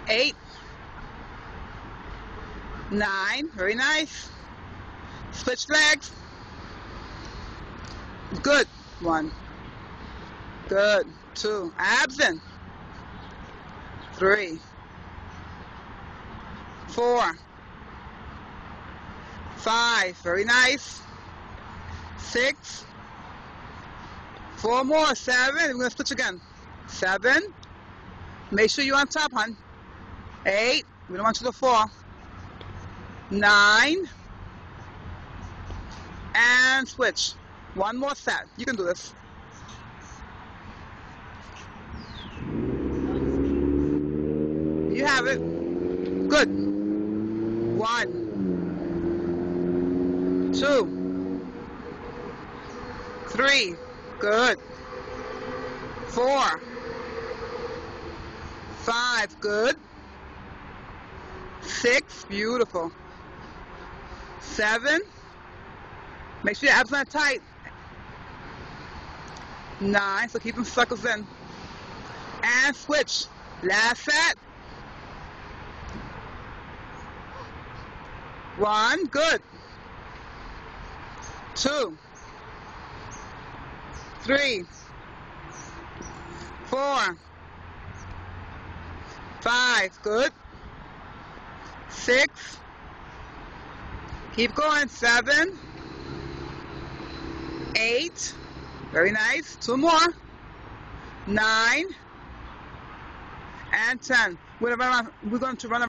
8, 9, very nice. Switch legs. Good. 1. Good. 2. Abs in. 3, 4, 5, very nice. 6, 4 more. 7, we're going to switch again. 7, make sure you're on top, hon. 8, we don't want you to fall. 9, and switch. 1 more set. You can do this. You have it. Good. 1, 2, 3. Good. 4, 5. Good. 6. Beautiful. 7. Make sure your abs are tight. 9. So keep them suckers in. And switch. Last set. 1. Good. 2, 3, 4, 5. Good. 6. Keep going. 7, 8. Very nice. 2 more. 9 and 10. We're going to run